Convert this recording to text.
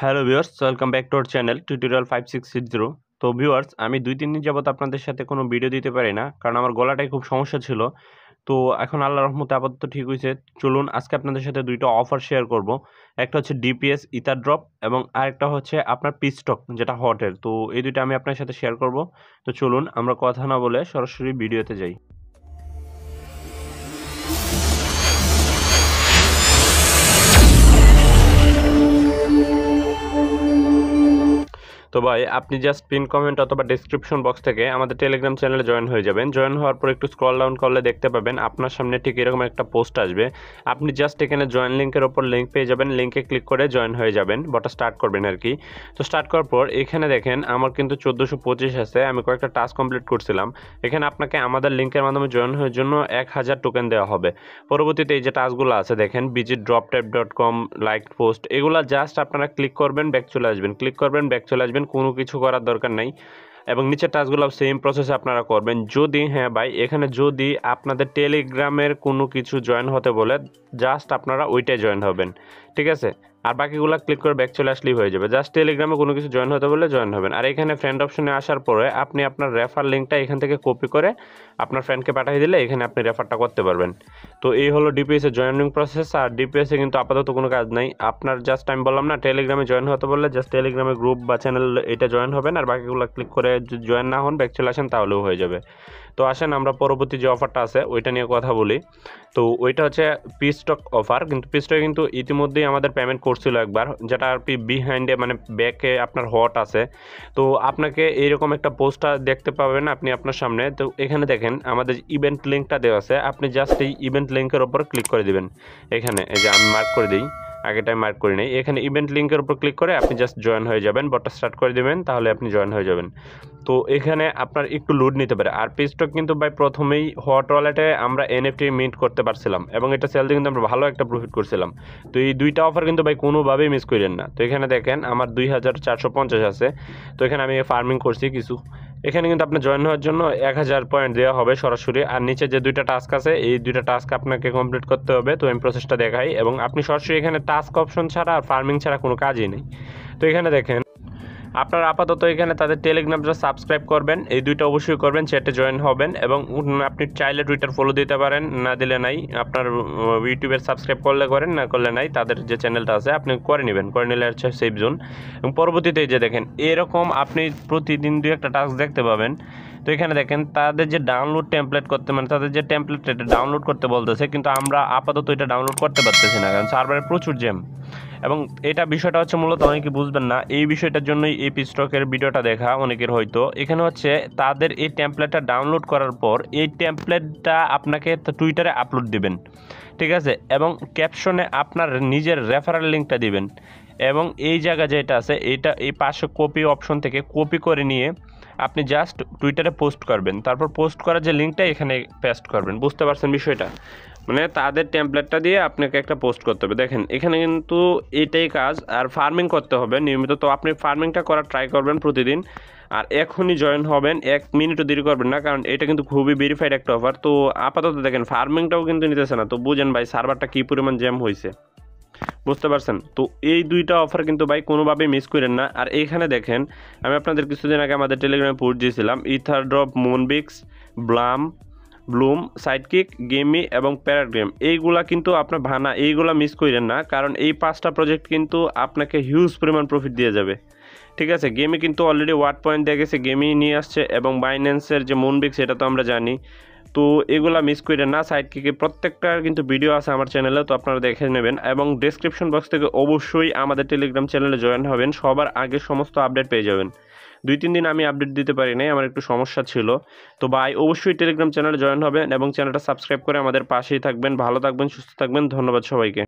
Hello viewers, welcome back to our channel tutorial 5660। তো viewers, আমি 2-3 দিন যাবত আপনাদের সাথে কোনো ভিডিও দিতে পারি না, কারণ আমার গলাটায় খুব সমস্যা ছিল। তো এখন আল্লাহর রহমতে আপাতত ঠিক হয়েছে। চলুন আজকে আপনাদের সাথে 2টা অফার শেয়ার করব। একটা হচ্ছে ডিপিএস ইথার ড্রপ এবং আরেকটা হচ্ছে আপনার পিস্টক, যেটা হটের। তো এই 2টা আমি আপনার সাথে শেয়ার করব। তো চলুন আমরা কথা না বলে সরাসরি ভিডিওতে যাই। তো ভাই, আপনি জাস্ট পিন কমেন্ট অথবা ডেসক্রিপশন বক্স থেকে আমাদের টেলিগ্রাম চ্যানেলে জয়েন হয়ে যাবেন। জয়েন হওয়ার পর একটু স্ক্রল ডাউন করলে দেখতে পাবেন আপনার সামনে ঠিক এরকম একটা পোস্ট আসবে। আপনি জাস্ট এখানে জয়েন লিঙ্কের ওপর লিঙ্ক পেয়ে যাবেন, লিঙ্কে ক্লিক করে জয়েন হয়ে যাবেন, বটা স্টার্ট করবেন আর কি। তো স্টার্ট করার পর এখানে দেখেন আমার কিন্তু 1425 আছে, আমি কয়েকটা টাস্ক কমপ্লিট করছিলাম। এখানে আপনাকে আমাদের লিঙ্কের মাধ্যমে জয়েন হওয়ার জন্য 1000 টোকেন দেওয়া হবে। পরবর্তীতে এই যে টাস্কগুলো আছে দেখেন, visit.droptype.com, লাইক পোস্ট, এগুলা জাস্ট আপনারা ক্লিক করবেন, ব্যাক চলে আসবেন, ক্লিক করবেন, ব্যাক চলে আসবেন, কোনো কিছু করার দরকার নাই। এবং নিচের টাস্কগুলো সেম প্রসেসে আপনারা করবেন। যদি হ্যাঁ ভাই, এখানে যদি আপনাদের টেলিগ্রামের কোনো কিছু জয়েন হতে বলে, জাস্ট আপনারা ওইটাই জয়েন হবেন, ঠিক আছে? আর বাকিগুলো ক্লিক করে ব্যাক চলে আসলেই হয়ে যাবে। জাস্ট টেলিগ্রামে কোনো কিছু জয়েন হতে বলে জয়েন হবেন। আর এখানে ফ্রেন্ড অপশনে আসার পরে আপনি আপনার রেফার লিঙ্কটা এখান থেকে কপি করে আপনার ফ্রেন্ডকে পাঠিয়ে দিলে এখানে আপনি রেফারটা করতে পারবেন। তো এই হলো ডিপিএস এর জয়েনিং প্রসেস। আর ডিপিএস এ কিন্তু আপাতত কোনো কাজ নাই। আপনার জাস্ট আমি বললাম না, টেলিগ্রামে জয়েন হতে বললে জাস্ট টেলিগ্রামে গ্রুপ বা চ্যানেল এটা জয়েন হবেন, আর বাকিগুলো ক্লিক করে যদি জয়েন না হন, ব্যাক চলে আসেন, তাহলেও হয়ে যাবে। তো আসেন আমরা পরবর্তী যে অফারটা আছে ওইটা নিয়ে কথা বলি। তো ওইটা হচ্ছে পিস্টক অফার। কিন্তু পিস্টকে কিন্তু ইতিমধ্যেই আমাদের পেমেন্ট করছিল একবার, যেটা আর কি বিহাইন্ডে মানে ব্যাকে আপনার হট আছে। তো আপনাকে এইরকম একটা পোস্টার দেখতে পাবেন আপনি আপনার সামনে। তো এখানে দেখেন আমাদের ইভেন্ট লিঙ্কটা দেওয়া আছে, আপনি জাস্ট এই ইভেন্ট লিঙ্কের ওপর ক্লিক করে দিবেন। এখানে এই যে আমি মার্ক করে দিই, আগেটাই মার্ক করি নাই। এখানে ইভেন্ট লিঙ্কের উপর ক্লিক করে আপনি জাস্ট জয়েন হয়ে যাবেন, বটটা স্টার্ট করে দিবেন, তাহলে আপনি জয়েন হয়ে যাবেন। তো এখানে আপনার একটু লোড নিতে পারে। আর পিস্টক কিন্তু ভাই প্রথমেই হট ওয়ালেটে আমরা এনএফটি মিন্ট করতে পারছিলাম এবং এটা সেল দিয়ে কিন্তু আমরা ভালো একটা প্রফিট করছিলাম। তো এই 2টা অফার কিন্তু ভাই কোনোভাবেই মিস করেন না। তো এখানে দেখেন আমার 2450 আছে। তো এখানে আমি ফার্মিং করছি কিছু। এখানে কিন্তু আপনার জয়েন হওয়ার জন্য 1000 পয়েন্ট দেওয়া হবে সরাসরি। আর নিচে যে 2টা টাস্ক আছে, এই 2টা টাস্ক আপনাকে কমপ্লিট করতে হবে। তো আমি প্রসেসটা দেখাই, এবং আপনি সরাসরি এখানে টাস্ক অপশন ছাড়া আর ফার্মিং ছাড়া কোনো কাজই নেই। তো এখানে দেখেন আপনারা আপাতত এখানে তাদের টেলিগ্রামটা সাবস্ক্রাইব করবেন, এই 2টা অবশ্যই করবেন, চ্যাটে জয়েন হবেন। এবং আপনি চাইলে টুইটার ফলো দিতে পারেন, না দিলে নাই। আপনার ইউটিউবের সাবস্ক্রাইব করলে করেন, না করলে নাই। তাদের যে চ্যানেলটা আছে আপনি করে নেবেন, করে নিলে হচ্ছে সেফ জোন। এবং পরবর্তীতে যে দেখেন এরকম আপনি প্রতিদিন 2-1টা টাস্ক দেখতে পাবেন। তো এখানে দেখেন তাদের যে ডাউনলোড টেমপ্লেট করতে, মানে তাদের যে টেমপ্লেট এটা ডাউনলোড করতে বলতেছে, কিন্তু আমরা আপাতত এটা ডাউনলোড করতে পারতেছি না, কারণ সার্ভারে প্রচুর জ্যাম। এবং এটা বিষয়টা হচ্ছে মূলত অনেকে বুঝবেন না, এই বিষয়টার জন্যই এই পিস্টকের ভিডিওটা দেখা অনেকের হয়তো। এখানে হচ্ছে তাদের এই টেমপ্লেটটা ডাউনলোড করার পর এই টেমপ্লেটটা আপনাকে টুইটারে আপলোড দিবেন, ঠিক আছে? এবং ক্যাপশনে আপনার নিজের রেফারেল লিঙ্কটা দিবেন। এবং এই জায়গা যেটা আছে এটা এই পাশে কপি অপশন থেকে কপি করে নিয়ে আপনি জাস্ট টুইটারে পোস্ট করবেন, তারপর পোস্ট করার যে লিঙ্কটা এখানে পেস্ট করবেন। বুঝতে পারছেন বিষয়টা? মানে তাদের টেমপ্লেটটা দিয়ে আপনাকে একটা পোস্ট করতে হবে। দেখেন এখানে কিন্তু এটাই কাজ। আর ফার্মিং করতে হবে নিয়মিত। তো আপনি ফার্মিংটা করার ট্রাই করবেন প্রতিদিন। আর এখনই জয়েন হবেন, 1 মিনিটও দেরি করবেন না, কারণ এটা কিন্তু খুবই ভেরিফাইড একটা অফার। তো আপাতত দেখেন ফার্মিংটাও কিন্তু নিতেছে না। তো বুঝেন ভাই সার্ভারটা কী পরিমাণ জ্যাম হয়েছে, বুঝতে পারছেন? তো এই 2টা অফার কিন্তু ভাই কোনোভাবেই মিস করেন না। আর এইখানে দেখেন আমি আপনাদের কিছুদিন আগে আমাদের টেলিগ্রামে পোস্ট দিয়েছিলাম, Ether Drop, Moonbix, Bloom, Sidekick, Gamee এবং প্যারাট গেম। এইগুলা কিন্তু আপনার ভানা, এইগুলা মিস করেন না, কারণ এই 5টা প্রজেক্ট কিন্তু আপনাকে হিউজ পরিমাণ প্রফিট দিয়ে যাবে, ঠিক আছে? গেমে কিন্তু অলরেডি ওয়াট পয়েন্ট দিয়ে গেছে, গেমই নিয়ে আসছে। এবং বাইন্যান্সের যে মুনবিক্স এটা তো আমরা জানি। তো এগুলা মিস করেন না। সাইডকিকে প্রত্যেকটার কিন্তু ভিডিও আছে আমার চ্যানেলে, তো আপনারা দেখে নেবেন। এবং ডেসক্রিপশন বক্স থেকে অবশ্যই আমাদের টেলিগ্রাম চ্যানেলে জয়েন হবেন, সবার আগে সমস্ত আপডেট পেয়ে যাবেন। 2-3 দিন আমি আপডেট দিতে পারি নাই, আমার একটু সমস্যা ছিল। তো ভাই অবশ্যই টেলিগ্রাম চ্যানেলে জয়েন হবেন এবং চ্যানেলটা সাবস্ক্রাইব করে আমাদের পাশেই থাকবেন। ভালো থাকবেন, সুস্থ থাকবেন, ধন্যবাদ সবাইকে।